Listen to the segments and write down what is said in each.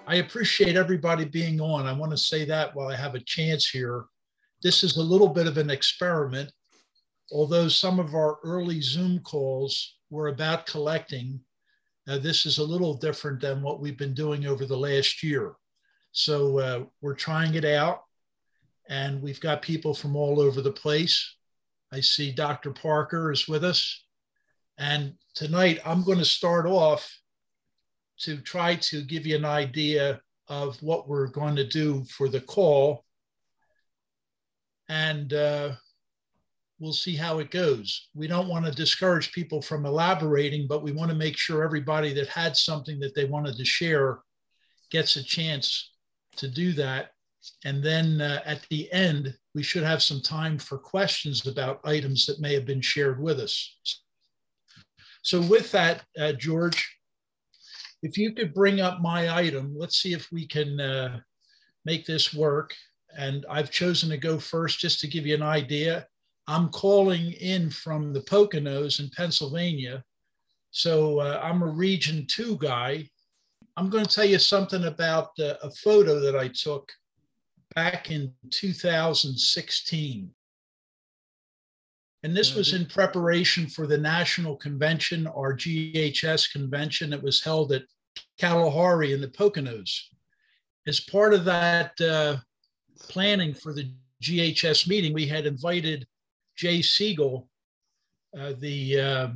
I appreciate everybody being on. I want to say that while I have a chance here. This is a little bit of an experiment, although some of our early Zoom calls were about collecting. This is a little different than what we've been doing over the last year. So we're trying it out, and we've got people from all over the place. I see Dr. Parker is with us. And tonight I'm going to start off to try to give you an idea of what we're going to do for the call. And we'll see how it goes. We don't want to discourage people from elaborating, but we want to make sure everybody that had something that they wanted to share gets a chance to do that. And then at the end, we should have some time for questions about items that may have been shared with us. So with that, George, if you could bring up my item, let's see if we can make this work. And I've chosen to go first just to give you an idea. I'm calling in from the Poconos in Pennsylvania. So I'm a Region 2 guy. I'm going to tell you something about a photo that I took back in 2016. And this was in preparation for the National Convention, our GHS convention that was held at Kalahari in the Poconos. As part of that planning for the GHS meeting, we had invited Jay Siegel, the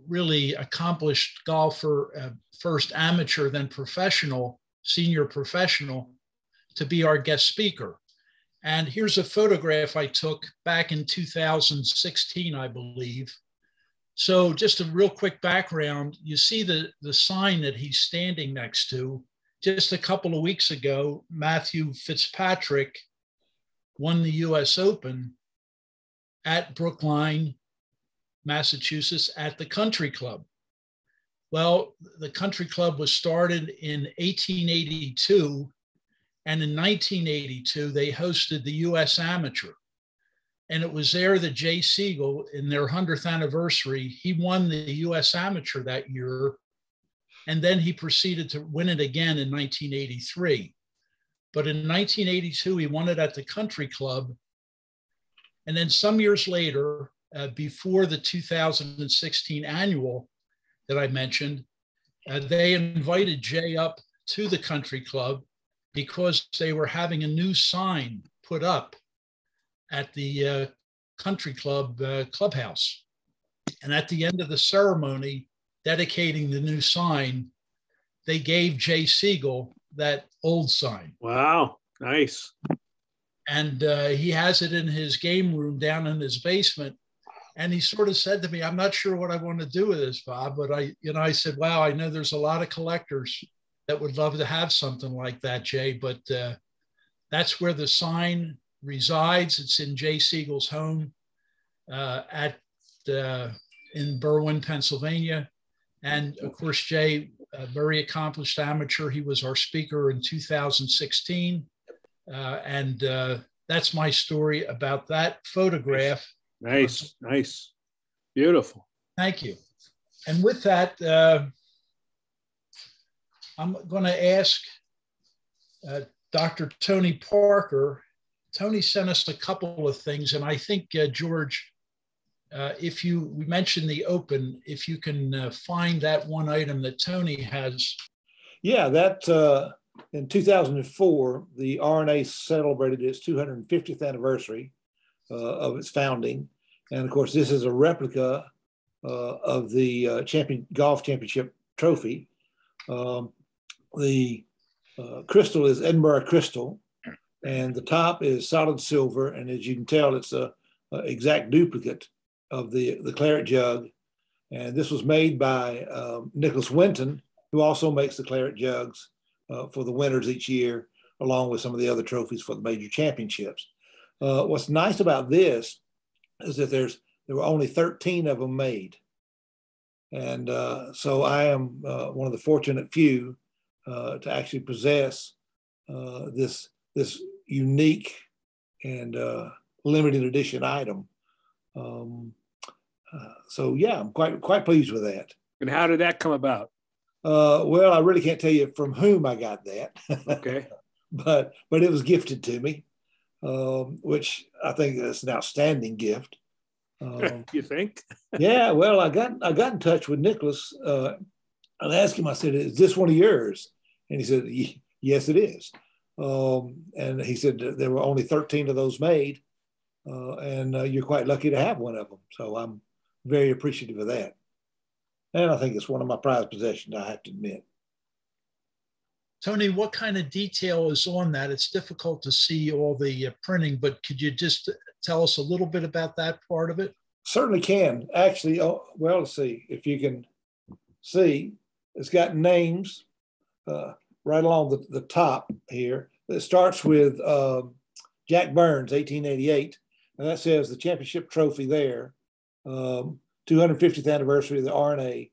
really accomplished golfer, first amateur, then professional, senior professional, to be our guest speaker. And here's a photograph I took back in 2016, I believe. So just a real quick background, you see the sign that he's standing next to. Just a couple of weeks ago, Matthew Fitzpatrick won the US Open at Brookline, Massachusetts, at the Country Club. Well, the Country Club was started in 1882. And in 1982, they hosted the US Amateur. And it was there that Jay Siegel, in their 100th anniversary, he won the US Amateur that year. And then he proceeded to win it again in 1983. But in 1982, he won it at the Country Club. And then some years later, before the 2016 annual that I mentioned, they invited Jay up to the Country Club because they were having a new sign put up at the Country Club clubhouse. And at the end of the ceremony, dedicating the new sign, they gave Jay Siegel that old sign. Wow, nice. And he has it in his game room down in his basement. And he sort of said to me, I'm not sure what I want to do with this, Bob, but I said, wow, I know there's a lot of collectors that would love to have something like that, Jay, but that's where the sign resides. It's in Jay Siegel's home in Berwyn, Pennsylvania. And of course, Jay, a very accomplished amateur. He was our speaker in 2016. And that's my story about that photograph. Nice, nice, beautiful. Thank you. And with that, I'm going to ask Dr. Tony Parker. Tony sent us a couple of things, and I think, George, we mentioned the Open, if you can find that one item that Tony has. Yeah, that in 2004, the RNA celebrated its 250th anniversary of its founding. And of course, this is a replica of the Golf Championship trophy. The crystal is Edinburgh crystal, and the top is solid silver. And as you can tell, it's a exact duplicate of the claret jug. And this was made by Nicholas Winton, who also makes the claret jugs for the winners each year, along with some of the other trophies for the major championships. What's nice about this is that there were only 13 of them made. And so I am one of the fortunate few to actually possess this unique and limited edition item. So yeah, I'm quite pleased with that. And how did that come about? Well, I really can't tell you from whom I got that. Okay. but it was gifted to me, which I think is an outstanding gift. You think? Yeah, well, I got in touch with Nicholas and asked him. I said, "Is this one of yours?" And he said, "Yes, it is." And he said there were only 13 of those made, and you're quite lucky to have one of them. So I'm very appreciative of that. And I think it's one of my prized possessions, I have to admit. Tony, what kind of detail is on that? It's difficult to see all the printing, but could you just tell us a little bit about that part of it? Certainly can. Actually, well, let's see if you can see. It's got names right along the top here. It starts with Jack Burns, 1888, and that says the championship trophy there. 250th anniversary of the RNA,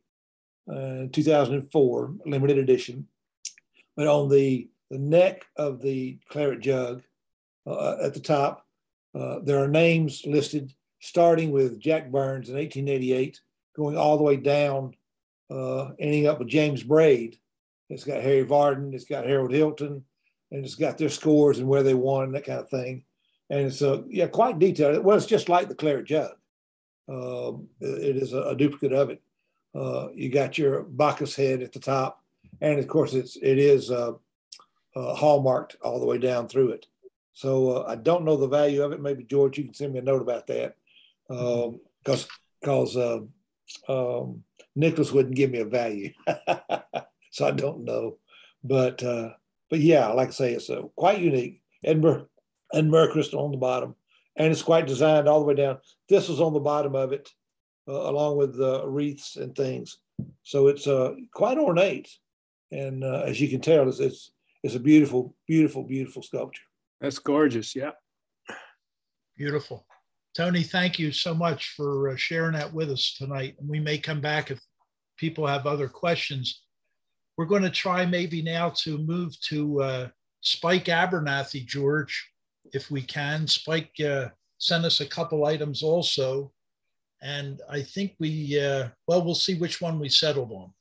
2004, limited edition. But on the neck of the claret jug at the top, there are names listed starting with Jack Burns in 1888, going all the way down, ending up with James Braid. It's got Harry Varden, it's got Harold Hilton, and it's got their scores and where they won, that kind of thing. And it's quite detailed. Well, it's just like the claret jug. It is a duplicate of it. You got your Bacchus head at the top, and of course it is hallmarked all the way down through it. So I don't know the value of it. Maybe George, you can send me a note about that, because Nicholas wouldn't give me a value, so I don't know. But yeah, like I say, it's quite unique. Edinburgh crystal on the bottom. And it's quite designed all the way down. This was on the bottom of it, along with wreaths and things. So it's quite ornate. And as you can tell, it's a beautiful, beautiful, beautiful sculpture. That's gorgeous. Yeah. Beautiful. Tony, thank you so much for sharing that with us tonight. And we may come back if people have other questions. We're going to try maybe now to move to Spike Abernathy, George, if we can. Spike sent us a couple items also. And I think we'll see which one we settled on.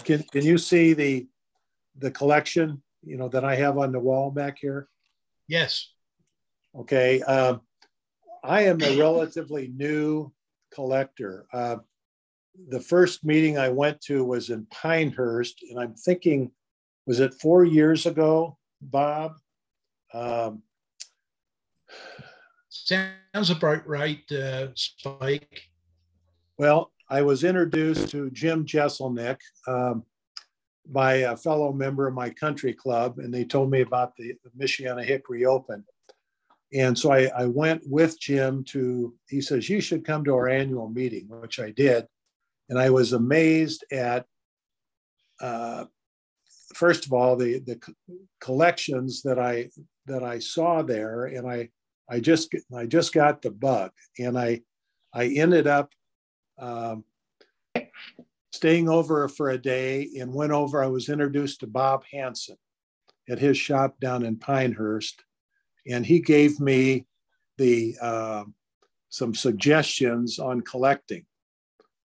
Can you see the collection, that I have on the wall back here? Yes. Okay. I am a relatively new collector. The first meeting I went to was in Pinehurst, and I'm thinking, was it 4 years ago, Bob? Sounds about right, Spike. Well, I was introduced to Jim Jesselnick by a fellow member of my country club, and they told me about the Michiana Hickory Open. And so I went with Jim he says, you should come to our annual meeting, which I did. And I was amazed at, first of all, the collections that I saw there, and I just got the bug, and I ended up staying over for a day and went over. I was introduced to Bob Hansen at his shop down in Pinehurst, and he gave me some suggestions on collecting.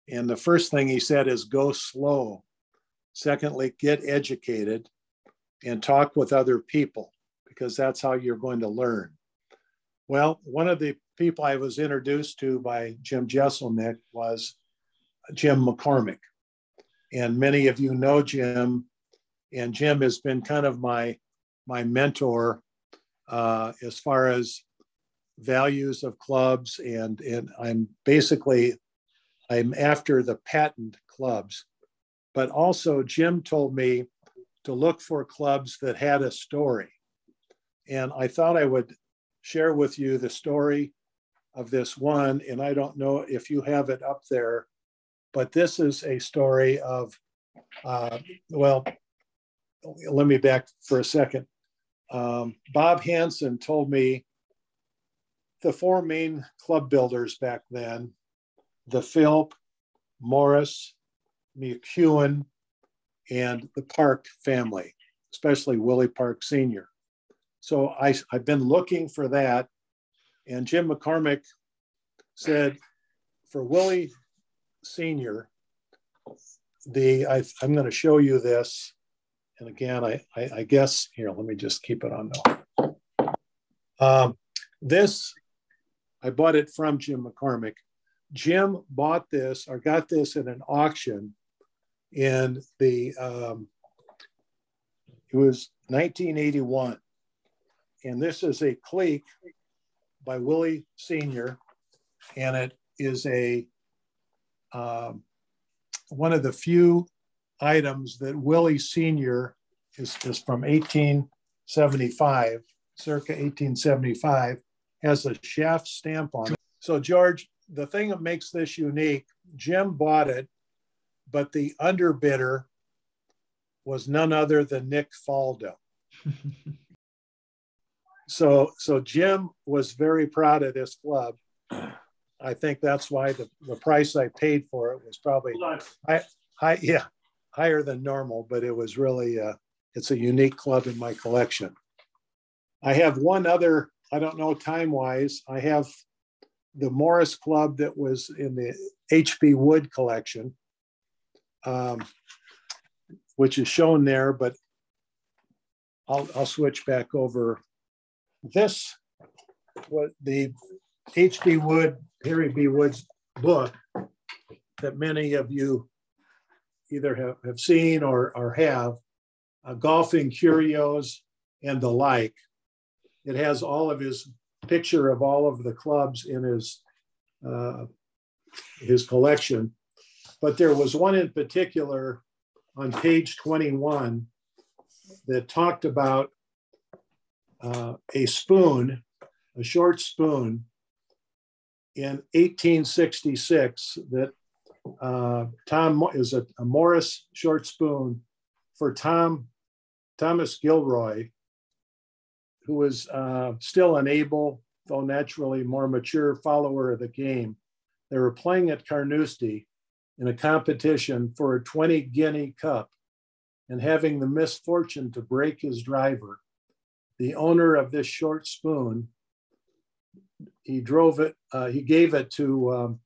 And the first thing he said is go slow. Secondly, get educated and talk with other people, because that's how you're going to learn. Well, one of the people I was introduced to by Jim Jesselnick was Jim McCormick. And many of you know Jim, and Jim has been kind of my mentor as far as values of clubs. And I'm after the patent clubs. But also Jim told me to look for clubs that had a story. And I thought I would share with you the story of this one. And I don't know if you have it up there, but this is a story of, well, let me back for a second. Bob Hansen told me the four main club builders back then, the Philp, Morris, McEwen, and the Park family, especially Willie Park Sr. So I've been looking for that. And Jim McCormick said for Willie Sr., I'm going to show you this. And again, I guess, here, let me just keep it on now. This, I bought it from Jim McCormick. Jim bought this or got this at an auction in it was 1981. And this is a clique by Willie Sr. And it is one of the few items that Willie Sr. is from 1875, circa 1875, has a shaft stamp on it. So George, the thing that makes this unique, Jim bought it, but the underbidder was none other than Nick Faldo. So Jim was very proud of this club. I think that's why the price I paid for it was probably higher than normal, but it was really, it's a unique club in my collection. I have one other, I don't know time-wise, I have the Morris Club that was in the H.B. Wood collection, which is shown there, but I'll switch back over. This, what the H.B. Wood, Harry B. Wood's book that many of you either have seen or have, Golfing Curios and the like. It has all of his picture of all of the clubs in his collection. But there was one in particular on page 21 that talked about a spoon, a short spoon in 1866 that Tom is a Morris short spoon for Thomas Gilroy, who was still an able, though naturally more mature follower of the game. They were playing at Carnoustie in a competition for a 20 guinea cup and having the misfortune to break his driver. The owner of this short spoon, he gave it to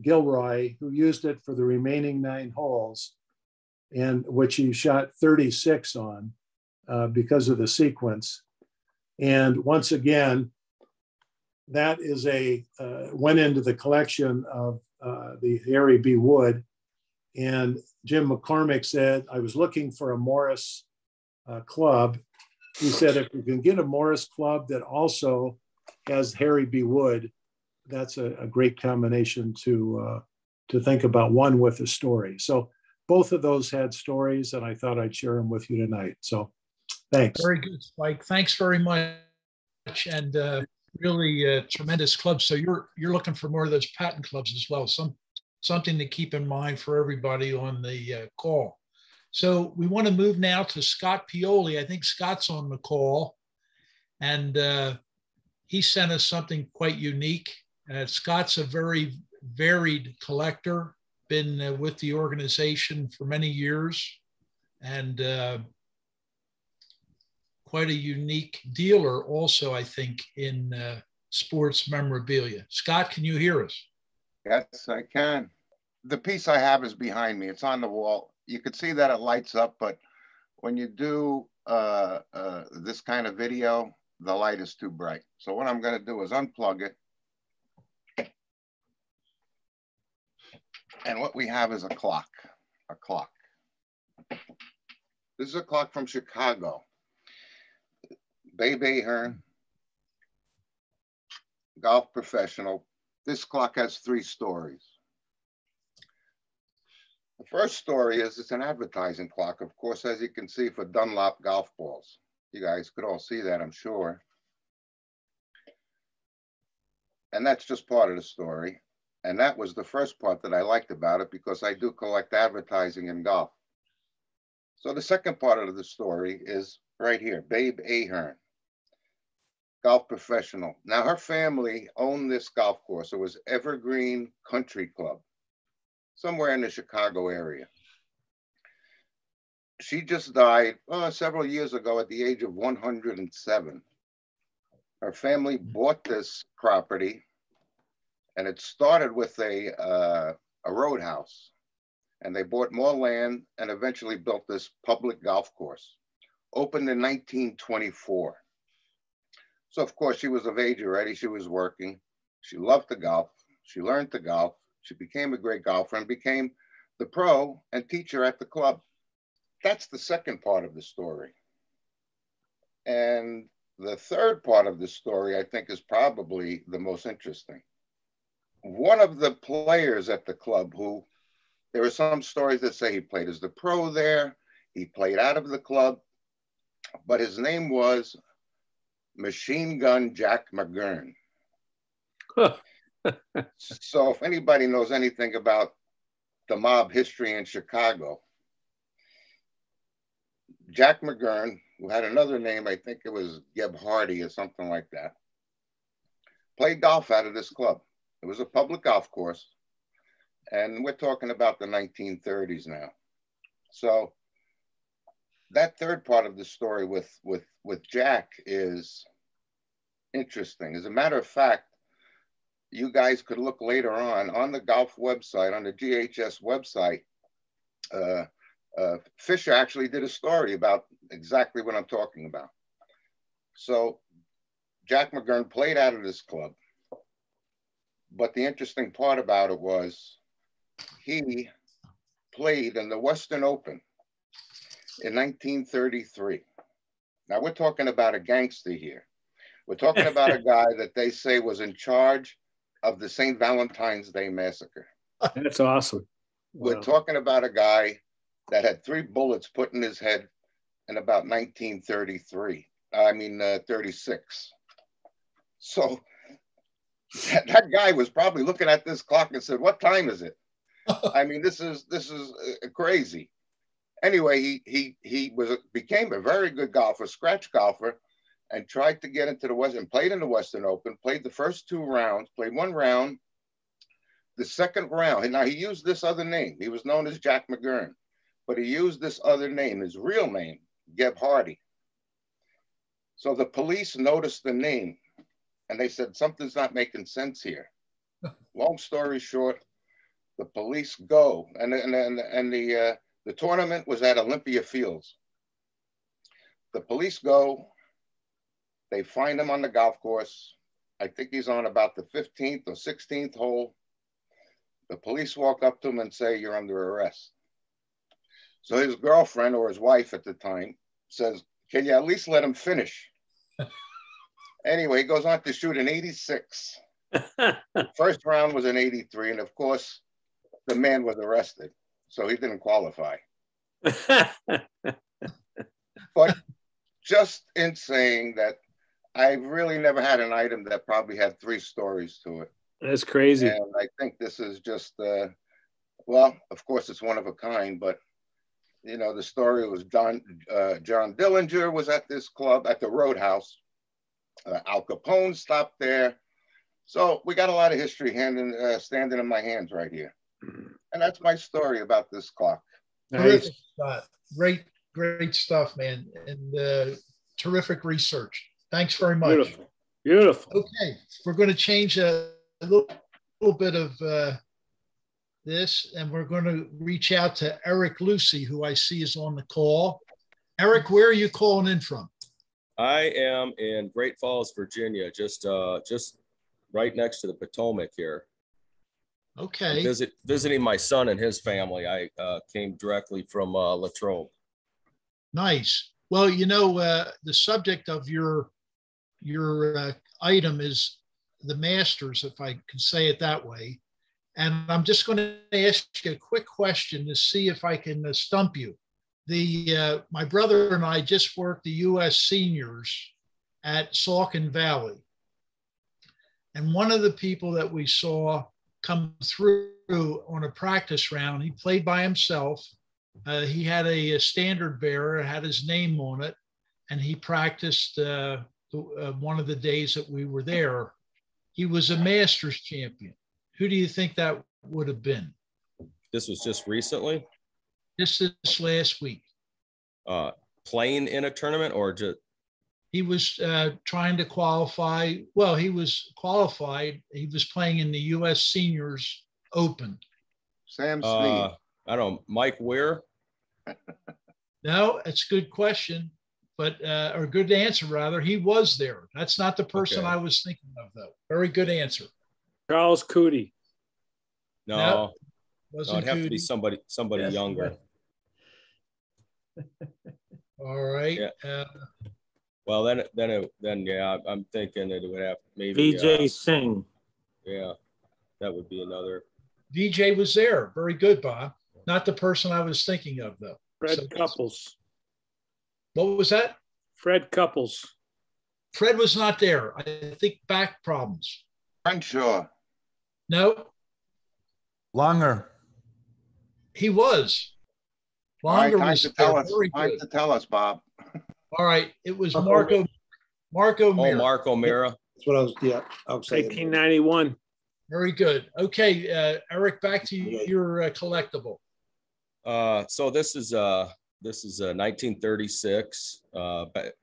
Gilroy, who used it for the remaining 9 holes, and which he shot 36 on because of the sequence. And once again, that is went into the collection of the Harry B. Wood. And Jim McCormick said, I was looking for a Morris club. He said, if you can get a Morris club that also has Harry B. Wood, that's a great combination to think about, one with a story. So both of those had stories, and I thought I'd share them with you tonight. So thanks. Very good, Spike. Thanks very much. And really tremendous clubs. So you're looking for more of those patent clubs as well. Something to keep in mind for everybody on the call. So we want to move now to Scott Pioli. I think Scott's on the call, and he sent us something quite unique. Scott's a very varied collector, been with the organization for many years, and quite a unique dealer also, I think, in sports memorabilia. Scott, can you hear us? Yes, I can. The piece I have is behind me. It's on the wall. You could see that it lights up, but when you do this kind of video, the light is too bright. So what I'm going to do is unplug it. And what we have is a clock. This is a clock from Chicago. Babe Ahern, golf professional. This clock has 3 stories. The first story is it's an advertising clock, of course, as you can see, for Dunlop golf balls. You guys could all see that, I'm sure. And that's just part of the story. And that was the first part that I liked about it, because I do collect advertising in golf. So the second part of the story is right here, Babe Ahern, golf professional. Now, her family owned this golf course. It was Evergreen Country Club, somewhere in the Chicago area. she just died several years ago at the age of 107. Her family bought this property, and it started with a roadhouse. And they bought more land and eventually built this public golf course, opened in 1924. So, of course, she was of age already. She was working. She loved to golf. She learned to golf. She became a great golfer and became the pro and teacher at the club. That's the second part of the story. And the third part of the story, I think, is probably the most interesting. One of the players at the club who, there are some stories that say he played as the pro there, he played out of the club, but his name was Machine Gun Jack McGurn. So if anybody knows anything about the mob history in Chicago, Jack McGurn, who had another name, I think it was Geb Hardy or something like that, played golf out of this club. It was a public golf course, and we're talking about the 1930s now. So that third part of the story with Jack is interesting. As a matter of fact, you guys could look later on the golf website, on the GHS website. Fisher actually did a story about exactly what I'm talking about. So Jack McGurn played out of this club, but the interesting part about it was he played in the Western Open in 1933. Now we're talking about a gangster here. We're talking about a guy that they say was in charge of the St. Valentine's Day Massacre. That's awesome. We're Wow. talking about a guy that had 3 bullets put in his head in about 36. So that guy was probably looking at this clock and said, "What time is it?" I mean, this is crazy. Anyway, he became a very good golfer, scratch golfer, and tried to get into the Western, played in the Western Open, played the first 2 rounds, played 1 round. The second round, and now he used this other name. He was known as Jack McGurn, but he used this other name, his real name, Geb Hardy. So the police noticed the name, and they said, something's not making sense here. Long story short, the police go, and the tournament was at Olympia Fields. The police go, they find him on the golf course. I think he's on about the 15th or 16th hole. The police walk up to him and say, "You're under arrest." So his girlfriend, or his wife at the time, says, "Can you at least let him finish?" Anyway, he goes on to shoot an 86. First round was an 83. And of course, the man was arrested. So he didn't qualify. But just in saying that, I've really never had an item that probably had 3 stories to it. That's crazy. And I think this is just, well, of course, it's one of a kind, but, you know, the story was John Dillinger was at this club, at the Roadhouse. Al Capone stopped there. So we got a lot of history standing in my hands right here. And that's my story about this clock. Nice. Great stuff, man. And terrific research. Thanks very much. Beautiful. Beautiful. Okay, we're going to change a little bit of this, and we're going to reach out to Eric Lucy, who I see is on the call. Eric, where are you calling in from? I am in Great Falls, Virginia, just right next to the Potomac here. Okay. Visiting my son and his family. I came directly from Latrobe. Nice. Well, you know, the subject of your item is the Masters, if I can say it that way. And I'm just going to ask you a quick question to see if I can stump you. My brother and I just worked the U.S. seniors at Saucon Valley. And one of the people that we saw come through on a practice round, he played by himself. He had a standard bearer, had his name on it, and he practiced one of the days that we were there. He was a Masters champion. Who do you think that would have been? This was just recently? This last week. playing in a tournament or just? He was trying to qualify. Well, he was qualified. He was playing in the U.S. Seniors Open. Sam Snead. I don't know, Mike Weir? No, it's a good question, but or good answer rather. He was there. That's not the person Okay. I was thinking of, though. Very good answer. Charles Cootie. No, Wasn't it'd have to be Cootie. somebody Yes, younger. All right. Yeah. Well, then, yeah, I'm thinking it would have maybe VJ Singh. Yeah, that would be another. VJ was there. Very good, Bob. Not the person I was thinking of, though. Fred Couples. What was that? Fred Couples. Fred was not there. I think back problems. Crenshaw. No, Longer. he was. All right, Longer time was to there. tell us. Very Time good. to tell us, Bob. All right. It was Marco. Marco Oh, Mira. Mark O'Meara. That's what I was, yeah, I was saying. 1991. Very good. Okay, Eric, back to your collectible. So this is a 1936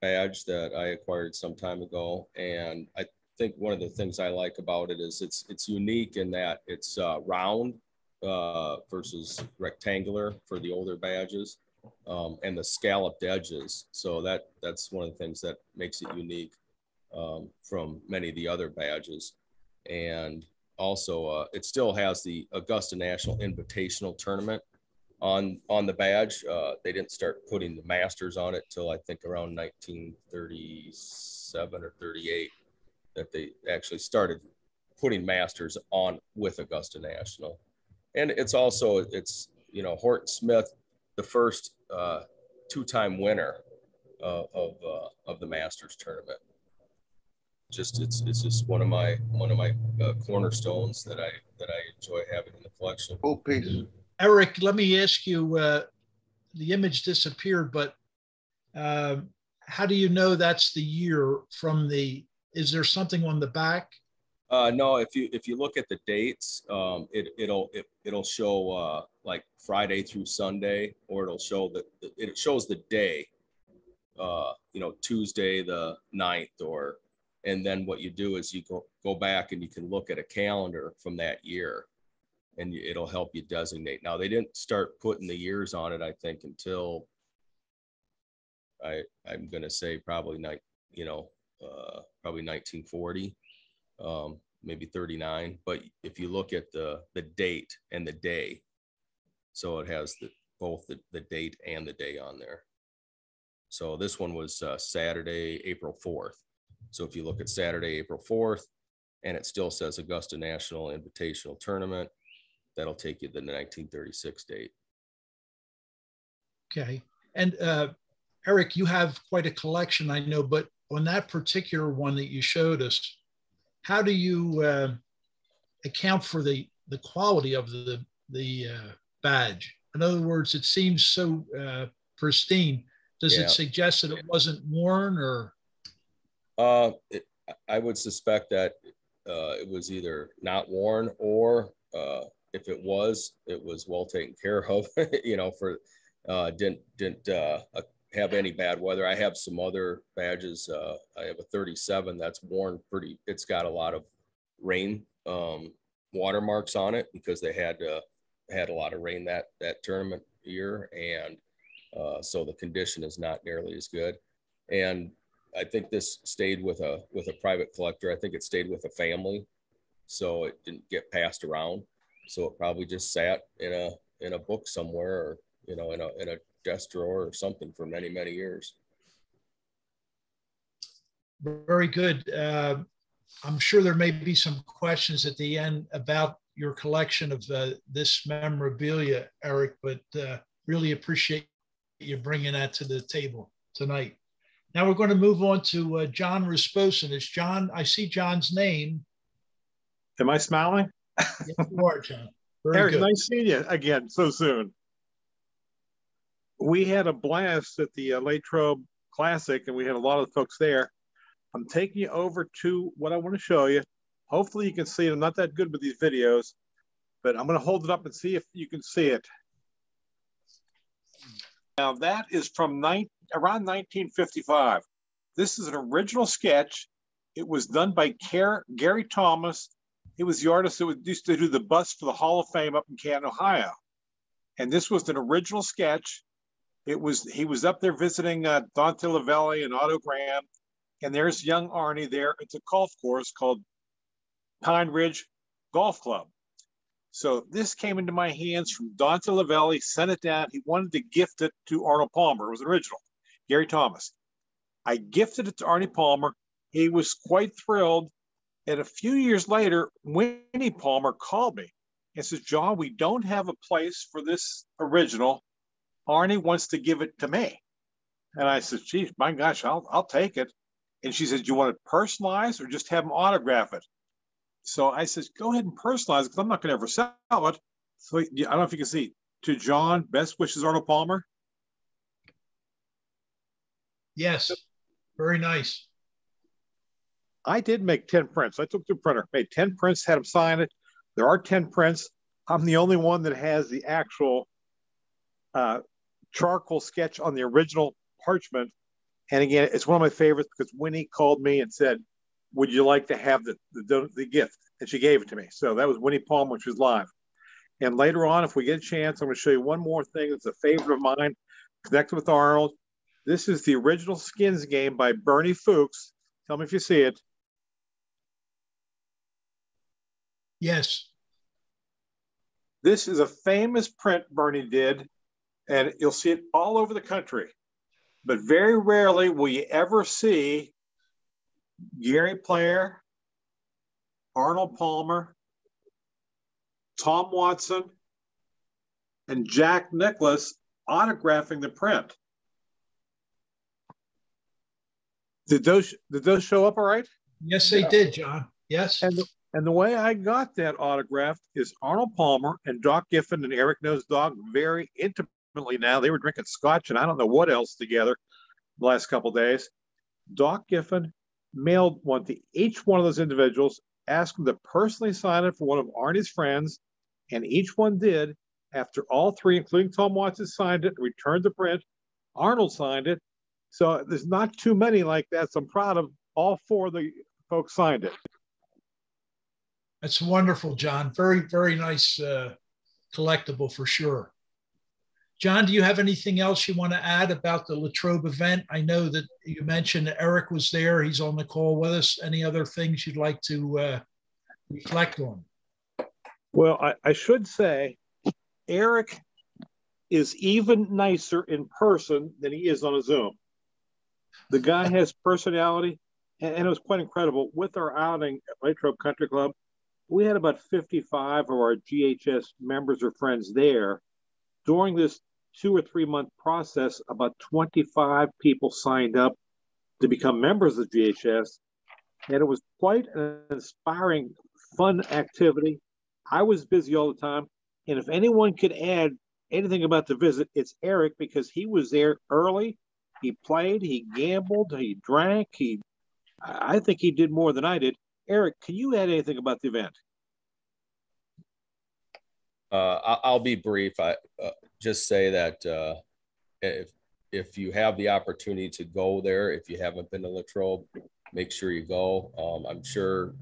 badge that I acquired some time ago, and I think one of the things I like about it is it's unique in that it's round versus rectangular for the older badges, and the scalloped edges. So that's one of the things that makes it unique from many of the other badges. And also, it still has the Augusta National Invitational Tournament on the badge. They didn't start putting the Masters on it till I think around 1937 or 38 that they actually started putting Masters on with Augusta National. And it's Horton Smith, the first two-time winner of the Masters tournament. It's just one of my cornerstones that I enjoy having in the collection. Full piece. Eric, let me ask you, the image disappeared, but how do you know that's the year from is there something on the back? No, if you look at the dates, it'll show like Friday through Sunday, or it'll show it shows the day, Tuesday the 9th, and then what you do is you go back and you can look at a calendar from that year, and it'll help you designate. Now, they didn't start putting the years on it, I think, until I'm going to say probably 1940, maybe 39. But if you look at the date and the day, so it has both the date and the day on there. So this one was Saturday, April 4th. So if you look at Saturday, April 4th, and it still says Augusta National Invitational Tournament, that'll take you to the 1936 date. Okay. And Eric, you have quite a collection, I know, but on that particular one that you showed us, how do you account for the quality of the badge? In other words, it seems so pristine. Does it suggest that it wasn't worn, or? I would suspect that it was either not worn, or if it was well taken care of. Didn't have any bad weather. I have some other badges. I have a 37 that's worn pretty. It's got a lot of rain watermarks on it because they had a lot of rain that tournament year, and so the condition is not nearly as good. And I think this stayed with a private collector. I think it stayed with a family, so it didn't get passed around. So it probably just sat in a book somewhere, or in a desk drawer or something for many, many years. Very good. I'm sure there may be some questions at the end about your collection of this memorabilia, Eric, but really appreciate you bringing that to the table tonight. Now we're going to move on to John Rasposin. It's John. I see John's name. Am I smiling? Yes, you are, John. Very Eric, good. nice seeing you again so soon. We had a blast at the Latrobe Classic, and we had a lot of folks there. I'm taking you over to what I want to show you. Hopefully you can see it. I'm not that good with these videos, but I'm going to hold it up and see if you can see it. Now that is from around 1955. This is an original sketch. It was done by Gary Thomas. He was the artist that used to do the bust for the Hall of Fame up in Canton, Ohio. And this was an original sketch. He was up there visiting Dante Lavelli and Otto Graham. And there's young Arnie there. It's a golf course called Pine Ridge Golf Club. So this came into my hands from Dante Lavelli, sent it down. He wanted to gift it to Arnold Palmer. It was original, Gary Thomas. I gifted it to Arnie Palmer. He was quite thrilled. And a few years later, Winnie Palmer called me and says, John, we don't have a place for this original. Arnie wants to give it to me. And I said, geez, my gosh, I'll take it. And she said, do you want it personalized or just have him autograph it? So I said, go ahead and personalize it because I'm not going to ever sell it. So I don't know if you can see. To John, best wishes, Arnold Palmer. Yes, very nice. I did make 10 prints. I took the printer, made 10 prints, had him sign it. There are 10 prints. I'm the only one that has the actual charcoal sketch on the original parchment. And again, it's one of my favorites because Winnie called me and said, would you like to have the gift? And she gave it to me. So that was Winnie Palmer, which was live. And later on, if we get a chance, I'm going to show you one more thing that's a favorite of mine, connected with Arnold. This is the original Skins game by Bernie Fuchs. Tell me if you see it. Yes. This is a famous print Bernie did, and you'll see it all over the country. But very rarely will you ever see Gary Player, Arnold Palmer, Tom Watson, and Jack Nicklaus autographing the print. Did those show up all right? Yes, they did, John. Yes. And the way I got that autograph is Arnold Palmer and Doc Giffen and Eric Knows Dog very intimately now. They were drinking scotch and I don't know what else together the last couple of days. Doc Giffen mailed one to each one of those individuals, asked them to personally sign it for one of Arnie's friends, and each one did. After all three, including Tom Watson, signed it, returned the print. Arnold signed it. So there's not too many like that. So I'm proud of all four of the folks signed it. That's wonderful, John. Very, very nice collectible for sure. John, do you have anything else you want to add about the Latrobe event? I know that you mentioned Eric was there. He's on the call with us. Any other things you'd like to reflect on? Well, I should say Eric is even nicer in person than he is on a Zoom. The guy has personality, and it was quite incredible. With our outing at Latrobe Country Club, we had about 55 of our GHS members or friends there. During this 2 or 3 month process, about 25 people signed up to become members of GHS. And it was quite an inspiring, fun activity. I was busy all the time. And if anyone could add anything about the visit, it's Eric, because he was there early. He played, he gambled, he drank. I think he did more than I did. Eric, can you add anything about the event? I'll be brief. I just say that if you have the opportunity to go there, if you haven't been to Latrobe, make sure you go. I'm sure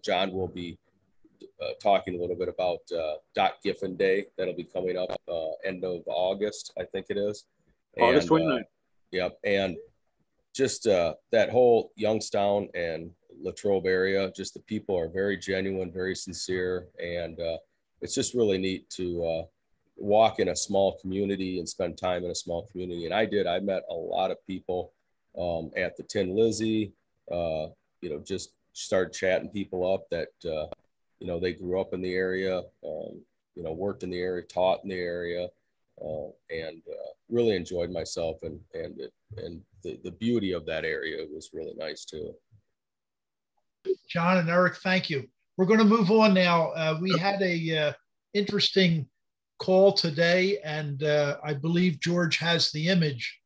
John will be talking a little bit about Doc Giffen Day. That'll be coming up end of August, I think it is. August 29th. Yep. And just that whole Youngstown and Latrobe area, just the people are very genuine, very sincere. And it's just really neat to walk in a small community and spend time in a small community. And I met a lot of people at the Tin Lizzie, just started chatting people up that, they grew up in the area, worked in the area, taught in the area, and really enjoyed myself. And the beauty of that area was really nice too. John and Eric, thank you. We're going to move on now. We had a interesting call today, and I believe George has the image.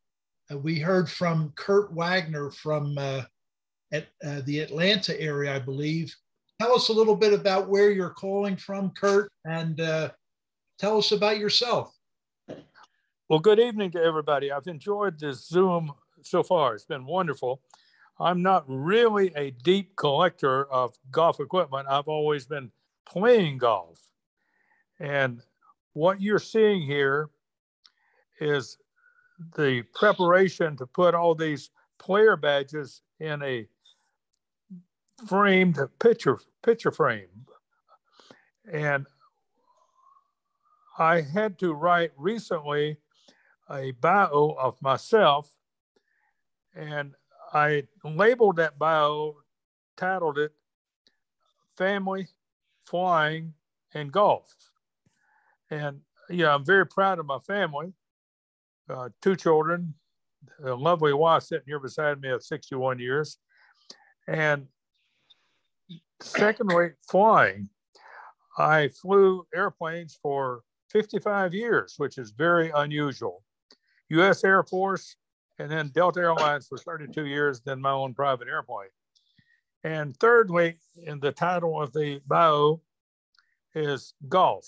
We heard from Kurt Wagner from the Atlanta area, I believe. Tell us a little bit about where you're calling from, Kurt, and tell us about yourself. Well, good evening to everybody. I've enjoyed this Zoom so far. It's been wonderful. I'm not really a deep collector of golf equipment. I've always been playing golf. And what you're seeing here is the preparation to put all these player badges in a framed picture frame. And I had to write recently a bio of myself, and I labeled that bio, titled it Family, Flying, and Golf. And yeah, I'm very proud of my family, 2 children, a lovely wife sitting here beside me of 61 years. And secondly, flying. I flew airplanes for 55 years, which is very unusual. U.S. Air Force, and then Delta Airlines for 32 years, then my own private airplane. And thirdly, in the title of the bio is golf.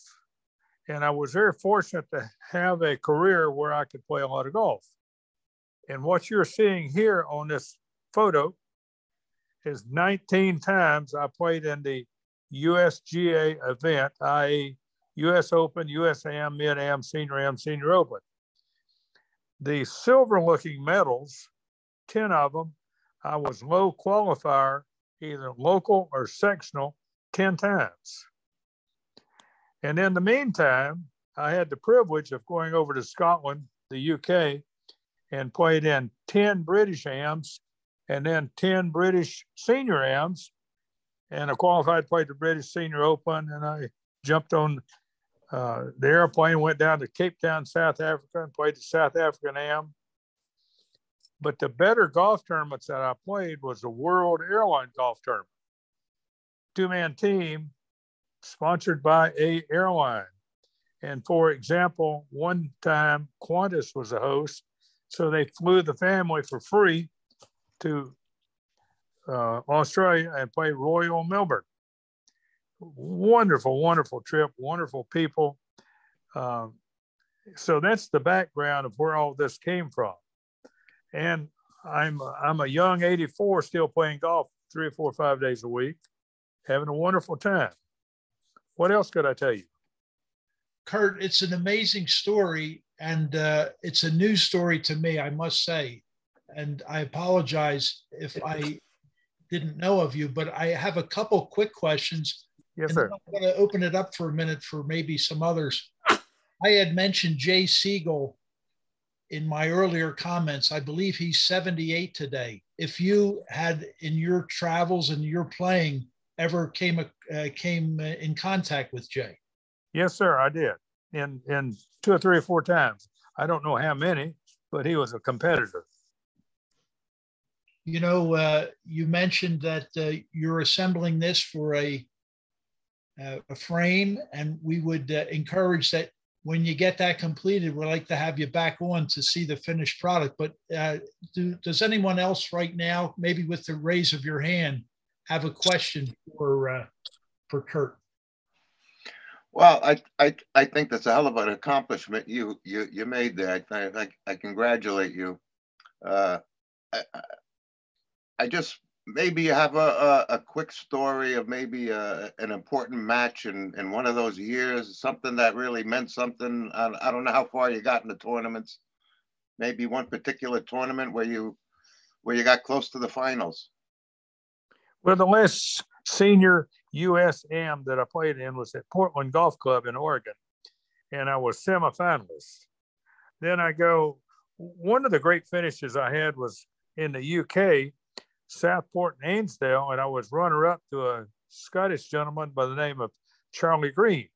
And I was very fortunate to have a career where I could play a lot of golf. And what you're seeing here on this photo is 19 times I played in the USGA event, i.e. US Open, USAM, Mid-Am, Senior Am, Senior Open. The silver-looking medals, 10 of them, I was low qualifier, either local or sectional, 10 times. And in the meantime, I had the privilege of going over to Scotland, the UK, and played in 10 British AMs and then 10 British Senior AMs. And I qualified, played the British Senior Open, and I jumped on the airplane, went down to Cape Town, South Africa, and played the South African AM. But the better golf tournaments that I played was the World Airline Golf Tournament. 2-man team sponsored by a airline. And for example, one time Qantas was a host, so they flew the family for free to Australia and played Royal Melbourne. Wonderful, wonderful trip, wonderful people. So that's the background of where all this came from. And I'm a young 84 still playing golf 3 or 4 or 5 days a week, having a wonderful time. What else could I tell you? Kurt, it's an amazing story, and it's a new story to me, I must say. And I apologize if I didn't know of you, but I have a couple quick questions. Yes, sir. I'm going to open it up for a minute for maybe some others. I had mentioned Jay Siegel in my earlier comments. I believe he's 78 today. If you had in your travels and your playing ever came in contact with Jay. Yes, sir, I did. In 2 or 3 or 4 times. I don't know how many, but he was a competitor. You know, you mentioned that you're assembling this for a frame, and we would encourage that when you get that completed, we'd like to have you back on to see the finished product. But does anyone else right now, maybe with the raise of your hand, have a question for Kurt? Well, I think that's a hell of an accomplishment you made there. I congratulate you. I just, maybe you have a quick story of maybe an important match in one of those years, something that really meant something. I don't know how far you got in the tournaments. Maybe one particular tournament where you got close to the finals. Well, the last senior USM that I played in was at Portland Golf Club in Oregon, and I was semifinalist. Then one of the great finishes I had was in the UK, Southport and Ainsdale, and I was runner-up to a Scottish gentleman by the name of Charlie Green.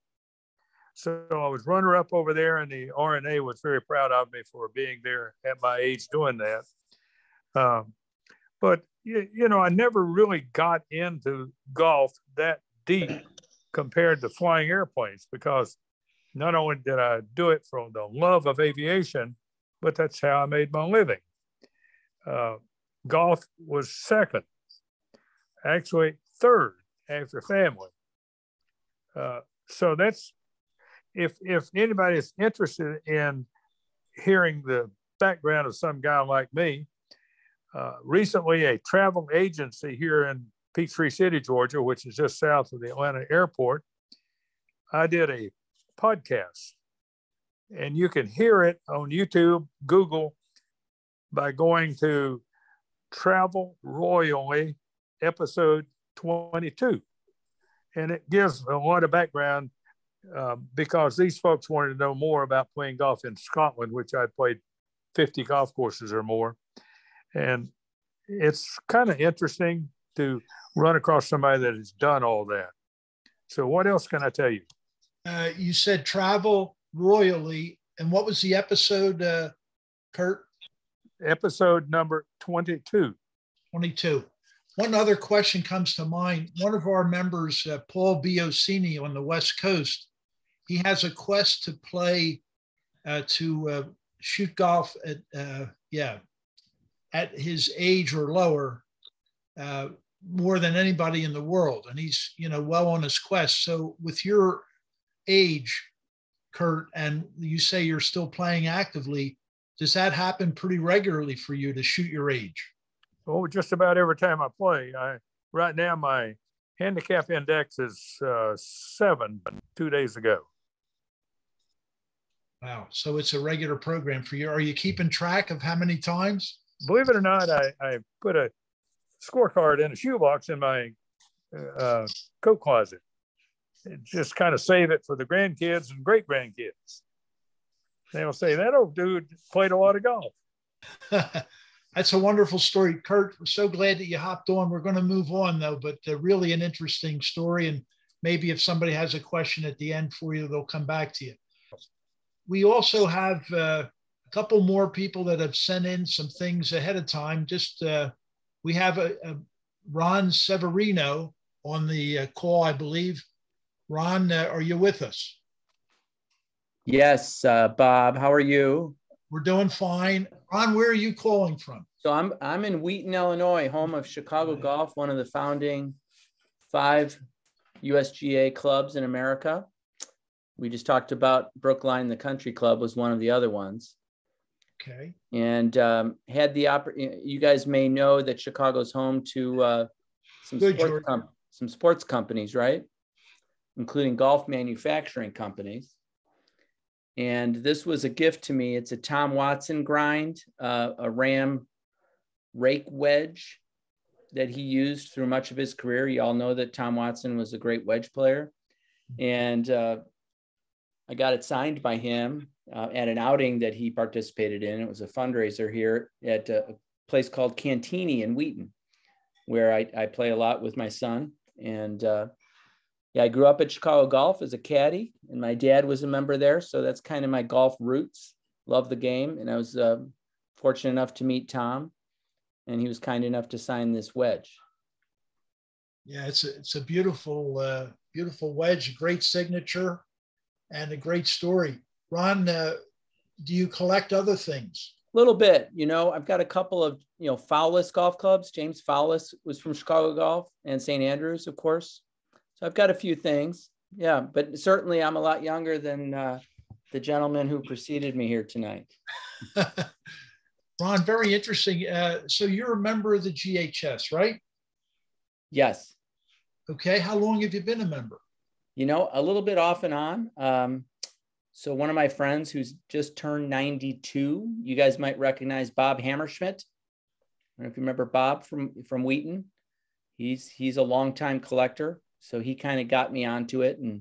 So I was runner-up over there, and the RNA was very proud of me for being there at my age doing that. But, you know, I never really got into golf that deep compared to flying airplanes, because not only did I do it from the love of aviation, but that's how I made my living. Golf was second, actually third after family. So that's, if anybody is interested in hearing the background of some guy like me. Recently, a travel agency here in Peachtree City, Georgia, which is just south of the Atlanta airport, I did a podcast, and you can hear it on YouTube, Google, by going to Travel Royally episode 22. And it gives a lot of background because these folks wanted to know more about playing golf in Scotland, which I played 50 golf courses or more. And it's kind of interesting to run across somebody that has done all that. So what else can I tell you? You said Travel Royally. And what was the episode, Kurt? Episode number 22. 22. One other question comes to mind. One of our members, Paul Biosini on the West Coast, he has a quest to play, to shoot golf at his age or lower, more than anybody in the world. And he's, well on his quest. So with your age, Kurt, and you say you're still playing actively, does that happen pretty regularly for you to shoot your age? Oh, just about every time I play. Right now, my handicap index is 7 2 days ago. Wow. So it's a regular program for you. Are you keeping track of how many times? Believe it or not, I put a scorecard in a shoebox in my coat closet. Just kind of save it for the grandkids and great grandkids. They'll say, that old dude played a lot of golf. That's a wonderful story, Kurt. We're so glad that you hopped on. We're going to move on, though, but really an interesting story. And maybe if somebody has a question at the end for you, they'll come back to you. We also have a couple more people that have sent in some things ahead of time. We have a Ron Severino on the call, I believe. Ron, are you with us? Yes, Bob, how are you? We're doing fine. Ron, where are you calling from? So I'm in Wheaton, Illinois, home of Chicago Golf, one of the founding 5 USGA clubs in America. We just talked about Brookline, the country club was one of the other ones. Okay. And had the opportunity, you guys may know that Chicago's home to some sports companies, right? Including golf manufacturing companies. And this was a gift to me. It's a Tom Watson grind, a Ram rake wedge that he used through much of his career. You all know that Tom Watson was a great wedge player. And I got it signed by him at an outing that he participated in. It was a fundraiser here at a place called Cantini in Wheaton, where I play a lot with my son. And I grew up at Chicago Golf as a caddy, and my dad was a member there. So that's kind of my golf roots. Love the game. And I was fortunate enough to meet Tom, and he was kind enough to sign this wedge. Yeah, it's a beautiful, beautiful wedge, a great signature and a great story. Ron, do you collect other things? A little bit, I've got a couple of, Fowlis golf clubs. James Fowlis was from Chicago Golf, and St. Andrews, of course. So I've got a few things. Yeah, but certainly I'm a lot younger than the gentleman who preceded me here tonight. Ron, very interesting. So you're a member of the GHS, right? Yes. Okay. How long have you been a member? A little bit off and on. So one of my friends who's just turned 92, you guys might recognize Bob Hammerschmidt. I don't know if you remember Bob from Wheaton. He's a longtime collector. So he kind of got me onto it, and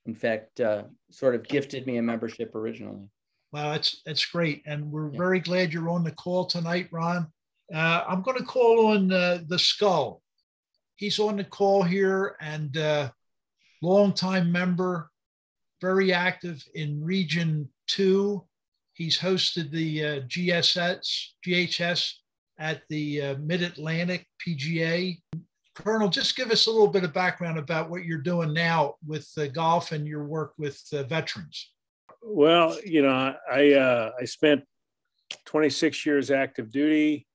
in fact, sort of gifted me a membership originally. Wow, that's great. And we're very glad you're on the call tonight, Ron. I'm going to call on the Skull. He's on the call here, and longtime member, very active in Region 2. He's hosted the GHS at the Mid-Atlantic PGA. Colonel, just give us a little bit of background about what you're doing now with golf and your work with veterans. Well, I spent 26 years active duty,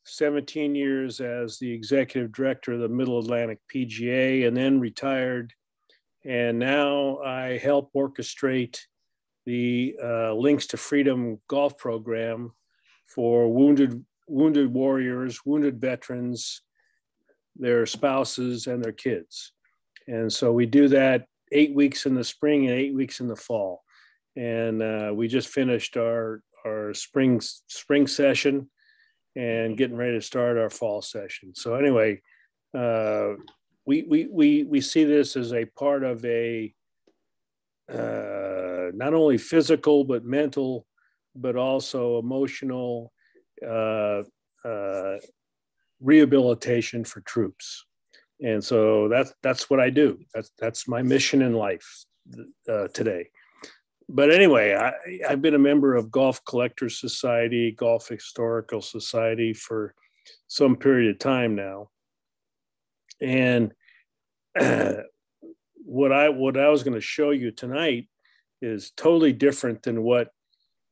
17 years as the executive director of the Middle Atlantic PGA, and then retired. And now I help orchestrate the Links to Freedom golf program for wounded warriors, wounded veterans, their spouses, and their kids. And so we do that 8 weeks in the spring and 8 weeks in the fall. And we just finished our spring session and getting ready to start our fall session. So anyway, we see this as a part of a not only physical but mental, but also emotional rehabilitation for troops. And so that's what I do. That's my mission in life today. But anyway, I've been a member of Golf Collectors Society, Golf Historical Society for some period of time now. And what I was going to show you tonight is totally different than what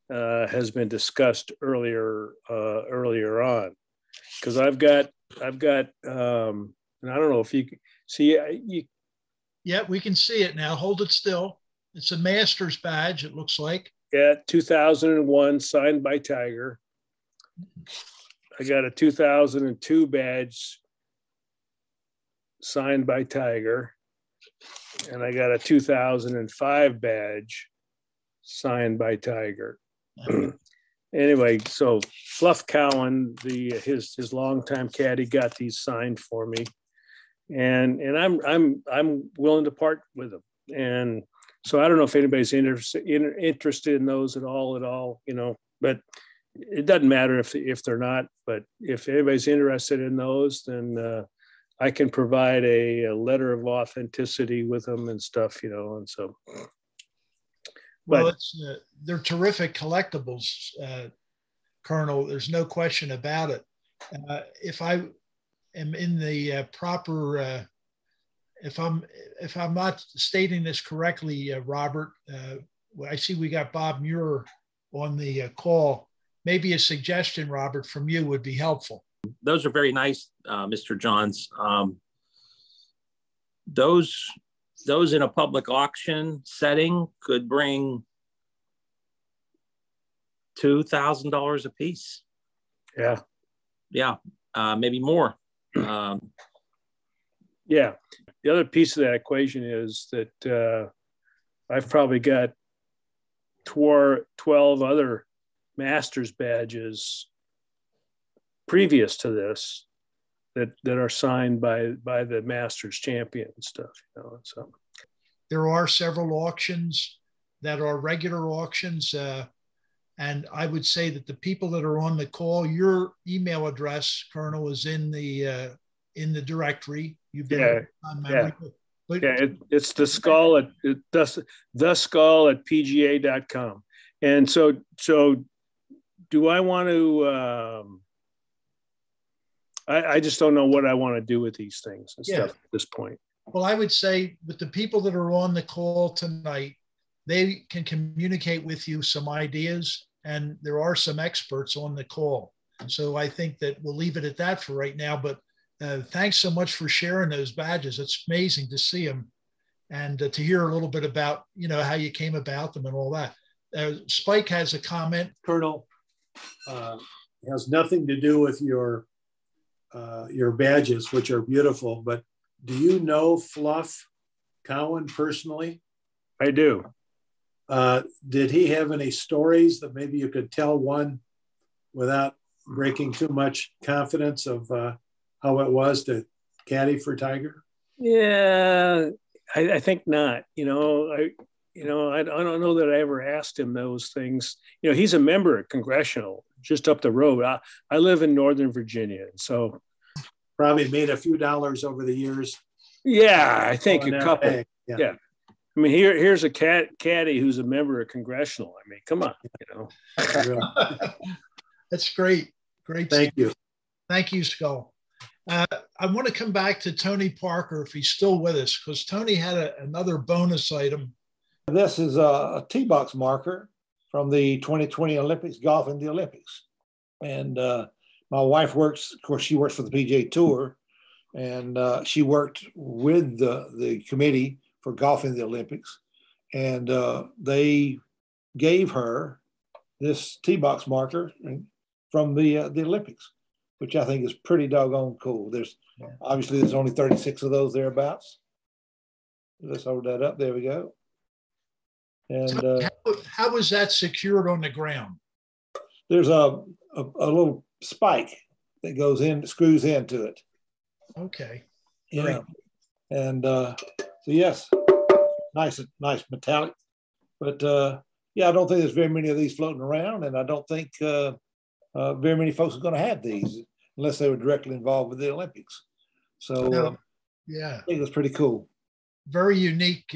has been discussed earlier on, because I've got and I don't know if you can see. Yeah, we can see it now. Hold it still. It's a master's badge, it looks like. Yeah, 2001, signed by Tiger. I got a 2002 badge signed by Tiger. And I got a 2005 badge signed by Tiger. Anyway, so Fluff Cowan, his longtime caddy, got these signed for me. And I'm willing to part with them. And so I don't know if anybody's interested in those at all, you know, but it doesn't matter if they're not. But if anybody's interested in those, then I can provide a letter of authenticity with them and stuff, you know. And so, well, they're terrific collectibles, Colonel. There's no question about it. If I am in the proper, if I'm not stating this correctly, Robert, I see we got Bob Muir on the call. Maybe a suggestion, Robert, from you would be helpful. Those are very nice, Mr. Johns. Those in a public auction setting could bring $2,000 a piece. Yeah. Yeah. Maybe more. Yeah. The other piece of that equation is that I've probably got 12 other master's badges previous to this that are signed by the Masters champion and stuff, you know. So there are several auctions that are regular auctions, and I would say that the people that are on the call, your email address, Colonel, is in the directory. You've been on memory. Yeah, it's the skull at the skull at pga.com. And so do I want to? I just don't know what I want to do with these things and stuff at this point. Well, I would say with the people that are on the call tonight, they can communicate with you some ideas, and there are some experts on the call. So I think that we'll leave it at that for right now. But thanks so much for sharing those badges. It's amazing to see them and to hear a little bit about, you know, how you came about them and all that. Spike has a comment. Colonel, it has nothing to do with your badges, which are beautiful, but do you know Fluff Cowan personally? I do. Did he have any stories that maybe you could tell one without breaking too much confidence of how it was to caddy for Tiger? Yeah, I think not. I don't know that I ever asked him those things. You know, he's a member of Congressional just up the road. I live in Northern Virginia, so probably made a few dollars over the years. Yeah, I think a couple. Yeah. I mean, here's a caddy who's a member of Congressional. I mean, come on, you know. That's great. Great. Thank you. Thank you, Skull. I want to come back to Tony Parker if he's still with us, because Tony had another bonus item. This is a tee box marker from the 2020 Olympics, golf in the Olympics. And my wife works, of course, she works for the PGA Tour, and she worked with the committee for golf in the Olympics. And they gave her this T-box marker from the Olympics, which I think is pretty doggone cool. Obviously there's only 36 of those thereabouts. Let's hold that up. There we go. And So how was that secured on the ground? There's a little spike that goes in, screws into it. Okay. Yeah. Great. And so yes, nice metallic. But yeah, I don't think there's very many of these floating around, and I don't think very many folks are going to have these unless they were directly involved with the Olympics. So yeah, I think it's pretty cool. Very unique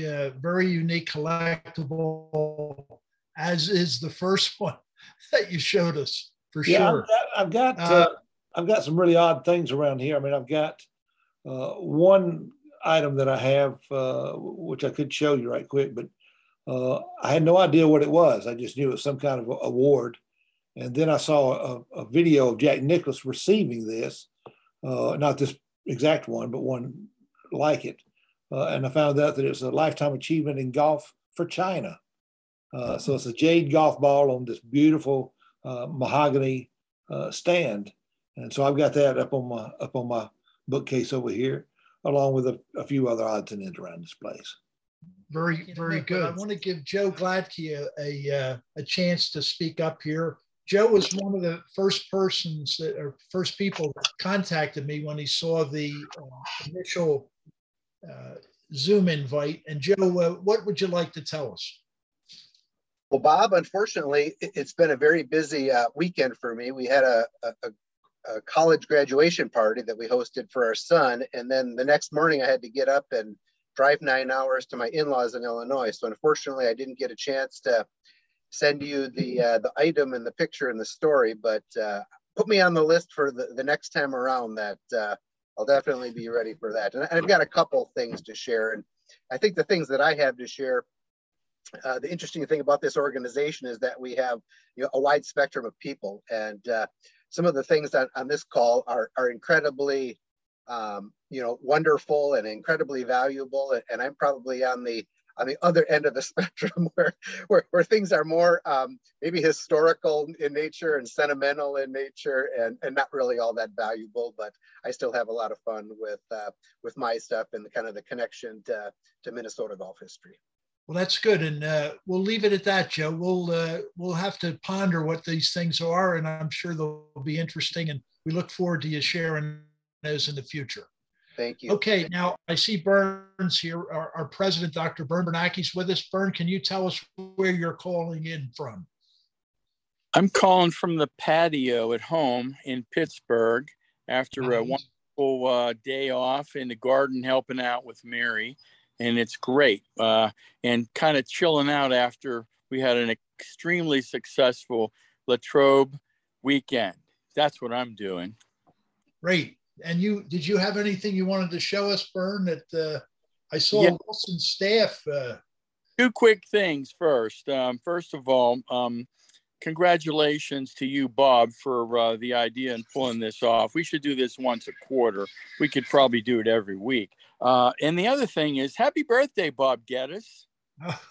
collectible, as is the first one that you showed us, for sure. I've got some really odd things around here. I mean, I've got one item that I have, which I could show you right quick, but I had no idea what it was. I just knew it was some kind of award. And then I saw a video of Jack Nicklaus receiving this, not this exact one, but one like it. And I found out that it's a lifetime achievement in golf for China. So it's a jade golf ball on this beautiful mahogany stand. And so I've got that up on my bookcase over here, along with a few other odds and ends around this place. Very, very good. I want to give Joe Gladkey a chance to speak up here. Joe was one of the first people that contacted me when he saw the initial Zoom invite. And Joe, what would you like to tell us? Well, Bob, unfortunately, it's been a very busy weekend for me. We had a college graduation party that we hosted for our son. And then the next morning I had to get up and drive 9 hours to my in-laws in Illinois. So unfortunately, I didn't get a chance to send you the item and the picture and the story, but put me on the list for the next time around. That I'll definitely be ready for that. And I've got a couple things to share. And I think the things that I have to share, the interesting thing about this organization is that we have a wide spectrum of people. And some of the things on this call are incredibly wonderful and incredibly valuable. And I'm probably on the other end of the spectrum where things are more maybe historical in nature and sentimental in nature and not really all that valuable, but I still have a lot of fun with my stuff and the connection to Minnesota golf history. Well, that's good. And we'll leave it at that, Joe. We'll have to ponder what these things are, and I'm sure they'll be interesting. And we look forward to you sharing those in the future. Thank you. Okay, now I see Burns here, our president, Dr. Bern Bernanke's with us. Bern, can you tell us where you're calling in from? I'm calling from the patio at home in Pittsburgh after a wonderful day off in the garden helping out with Mary. And it's great. And kind of chilling out after we had an extremely successful Latrobe weekend. That's what I'm doing. Great. And did you have anything you wanted to show us, Bern, that I saw Wilson's staff? Two quick things first. First of all, congratulations to you, Bob, for the idea and pulling this off. We should do this once a quarter. We could probably do it every week. And the other thing is, happy birthday, Bob Geddes.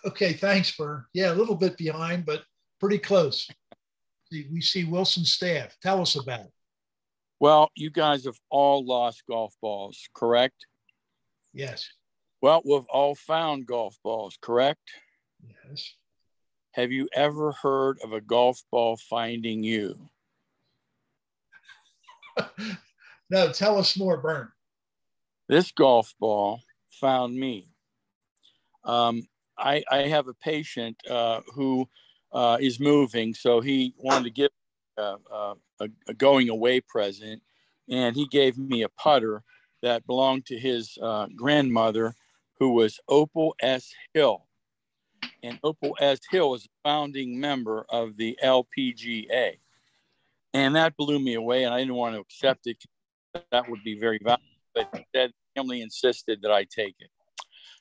Okay, thanks, Bern. Yeah, a little bit behind, but pretty close. We see Wilson's staff. Tell us about it. Well, you guys have all lost golf balls, correct? Yes. Well, we've all found golf balls, correct? Yes. Have you ever heard of a golf ball finding you? No, tell us more, Bern. This golf ball found me. I have a patient who is moving, so he wanted to give a going away present, and he gave me a putter that belonged to his grandmother, who was Opal S. Hill. And Opal S. Hill is a founding member of the LPGA. And that blew me away, and I didn't want to accept it. That would be very valuable, but that family insisted that I take it.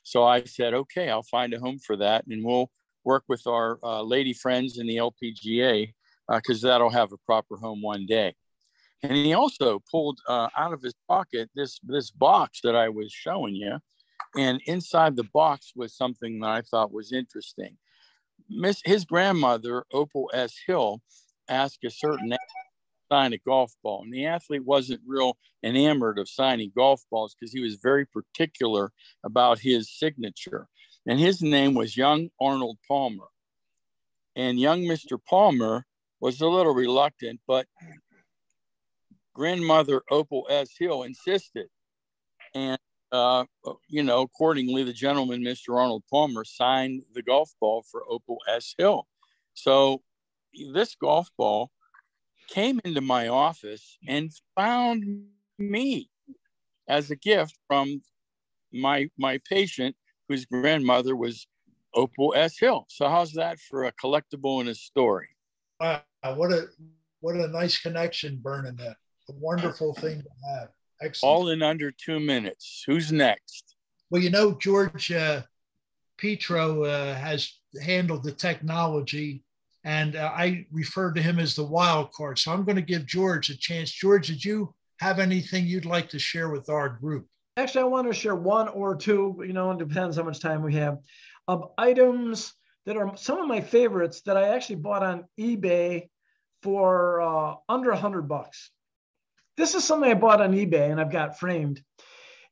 So I said, okay, I'll find a home for that, and we'll work with our lady friends in the LPGA because that'll have a proper home one day. And he also pulled out of his pocket this box that I was showing you. And inside the box was something that I thought was interesting. his grandmother, Opal S. Hill, asked a certain sign a golf ball, and the athlete wasn't real enamored of signing golf balls because he was very particular about his signature. And his name was young Arnold Palmer. And young Mr. Palmer was a little reluctant, but grandmother Opal S. Hill insisted. And, accordingly, the gentleman, Mr. Arnold Palmer, signed the golf ball for Opal S. Hill. So this golf ball came into my office and found me as a gift from my patient whose grandmother was Opal S. Hill. So how's that for a collectible and a story? Wow, what a nice connection, Vernon. A wonderful thing to have. Excellent. All in under 2 minutes. Who's next? Well, George Petro has handled the technology, and I referred to him as the wild card. So I'm going to give George a chance. George, did you have anything you'd like to share with our group? Actually, I want to share one or two, it depends how much time we have, of items that are some of my favorites that I actually bought on eBay for under $100. This is something I bought on eBay and I've got framed.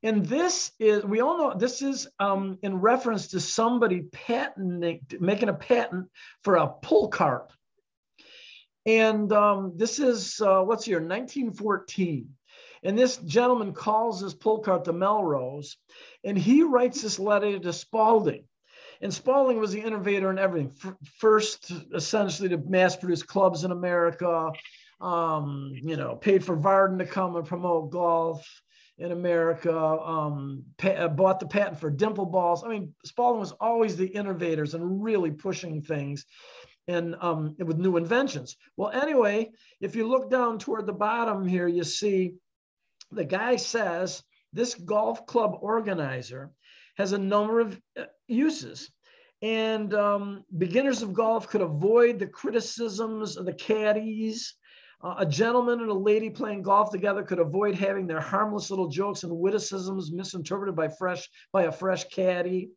And this is, we all know, this is in reference to somebody making a patent for a pull cart. And this is, what's the year, 1914. And this gentleman calls this pull cart the Melrose, and he writes this letter to Spalding. And Spalding was the innovator in everything. First, essentially, to mass produce clubs in America, paid for Varden to come and promote golf in America, bought the patent for dimple balls. I mean, Spalding was always the innovators and really pushing things and with new inventions. Well, anyway, if you look down toward the bottom here, you see the guy says this golf club organizer has a number of uses. And beginners of golf could avoid the criticisms of the caddies. A gentleman and a lady playing golf together could avoid having their harmless little jokes and witticisms misinterpreted by a fresh caddy.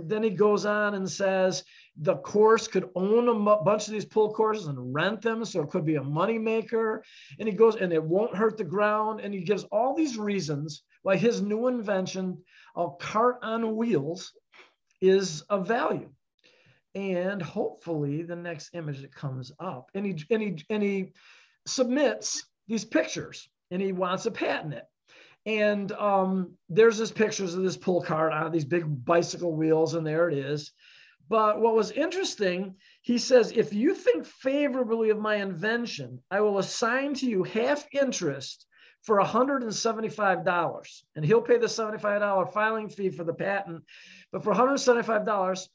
Then he goes on and says the course could own a bunch of these pull courses and rent them, so it could be a moneymaker. And he goes, and it won't hurt the ground. And he gives all these reasons why his new invention, a cart on wheels, is of value. And hopefully the next image that comes up, and he submits these pictures and he wants to patent it. And there's this pictures of this pull cart on these big bicycle wheels, and there it is. But what was interesting, he says, if you think favorably of my invention, I will assign to you half interest for $175. And he'll pay the $75 filing fee for the patent. But for $175,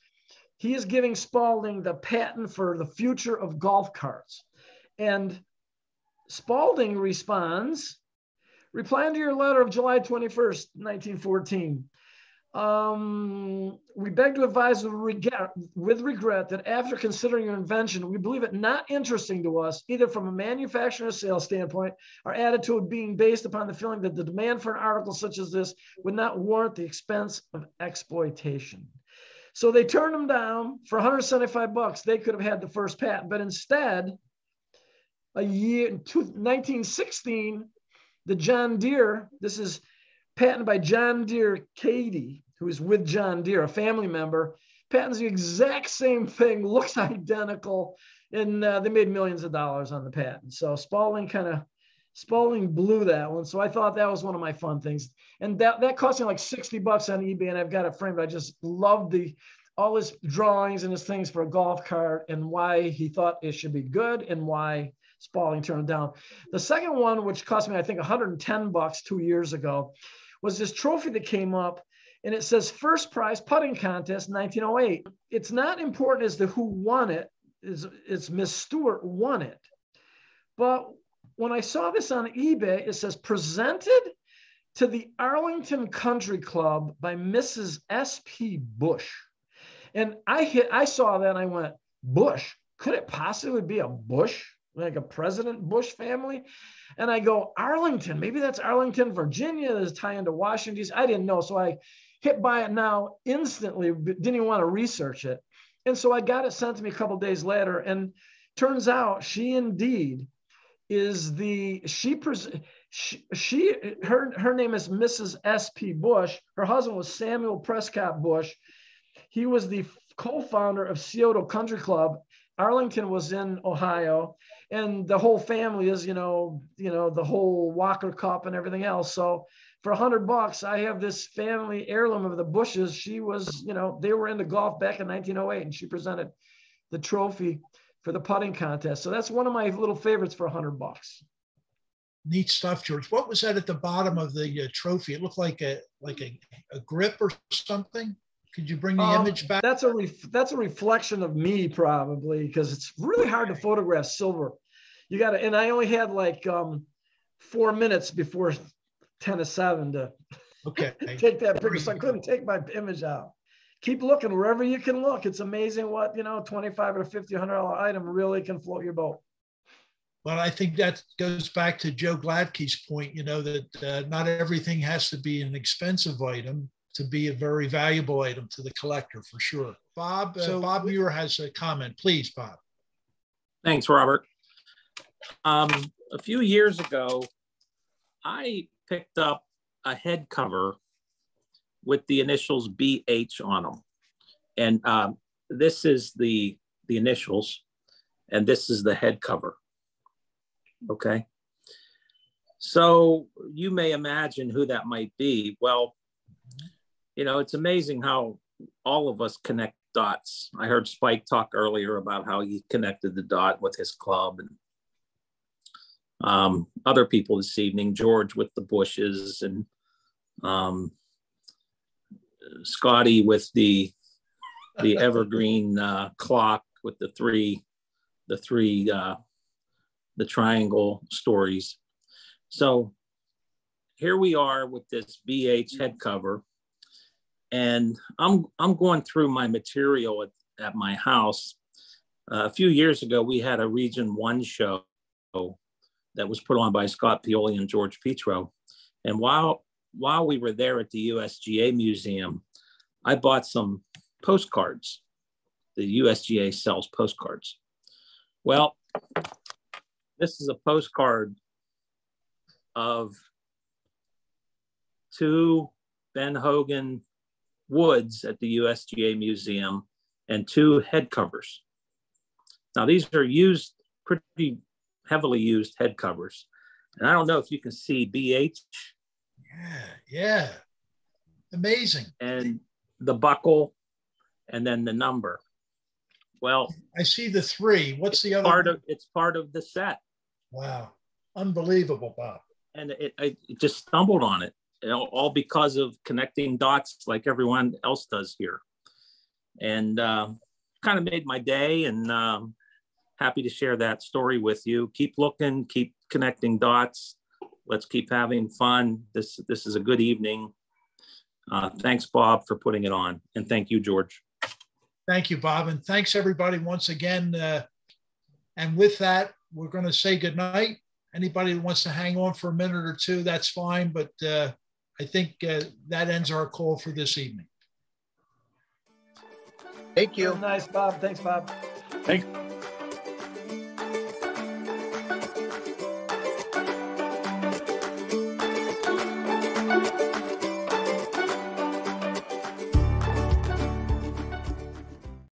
he is giving Spalding the patent for the future of golf carts. And Spalding responds, replying to your letter of July 21st, 1914. We beg to advise with regret that after considering your invention, we believe it not interesting to us, either from a manufacturer or sales standpoint, our attitude being based upon the feeling that the demand for an article such as this would not warrant the expense of exploitation. So they turned them down for $175. They could have had the first patent, but instead, a year in 1916, the John Deere, this is patented by John Deere Cady, who is with John Deere, a family member, patents the exact same thing, looks identical, and they made millions of dollars on the patent. So Spalding blew that one. So I thought that was one of my fun things. And that cost me like $60 on eBay, and I've got it framed. I just love all his drawings and his things for a golf cart and why he thought it should be good and why Spalding turned it down. The second one, which cost me, I think, $110 2 years ago, was this trophy that came up, and it says first prize putting contest 1908. It's not important as to who won it. It's Miss Stewart won it. But when I saw this on eBay, it says presented to the Arlington Country Club by Mrs. S.P. Bush. And I saw that and I went, Bush? Could it possibly be a Bush? Like a President Bush family? And I go, Arlington, maybe that's Arlington, Virginia, that's tie into Washington, D.C. I didn't know. So I hit buy it now instantly, didn't even want to research it. And so I got it sent to me a couple of days later, and turns out she indeed is her name is Mrs. S.P. Bush. Her husband was Samuel Prescott Bush. He was the co-founder of Scioto Country Club. Arlington was in Ohio, and the whole family is, the whole Walker Cup and everything else. So for $100, I have this family heirloom of the Bushes. She was, they were into golf back in 1908, and she presented the trophy for the putting contest. So that's one of my little favorites for $100. Neat stuff, George. What was that at the bottom of the trophy? It looked like a grip or something. Could you bring the image back? That's a reflection of me, probably, because it's really hard to photograph silver. You got to, and I only had like 4 minutes before 10:07 to take that picture, so I couldn't take my image out. Keep looking wherever you can look. It's amazing what, $25 or $50, $100 item really can float your boat. Well, I think that goes back to Joe Gladkey's point, that not everything has to be an expensive item to be a very valuable item to the collector, for sure. Bob, Bob Muir has a comment. Please, Bob. Thanks, Robert. A few years ago, I picked up a head cover with the initials BH on them. And this is the initials, and this is the head cover. Okay. So you may imagine who that might be. Well, it's amazing how all of us connect dots. I heard Spike talk earlier about how he connected the dot with his club, and other people this evening, George with the Bushes, and Scotty with the evergreen clock with the triangle stories. So here we are with this BH head cover, and I'm going through my material at my house. A few years ago, we had a Region 1 show that was put on by Scott Pioli and George Petro. And while we were there at the USGA Museum, I bought some postcards. The USGA sells postcards. Well, this is a postcard of 2 Ben Hogan woods at the USGA Museum and 2 head covers. Now, these are pretty heavily used head covers. And I don't know if you can see BH. Yeah. Amazing. And the buckle, and then the number. Well, I see the 3. What's the other? It's part of the set. Wow. Unbelievable, Bob. And I just stumbled on it, all because of connecting dots like everyone else does here. And kind of made my day, and happy to share that story with you. Keep looking, keep connecting dots. Let's keep having fun. This is a good evening. Thanks, Bob, for putting it on. And thank you, George. Thank you, Bob. And thanks, everybody, once again. And with that, we're going to say goodnight. Anybody who wants to hang on for a minute or two, that's fine. But I think that ends our call for this evening. Thank you. Nice, Bob. Thanks, Bob. Thanks.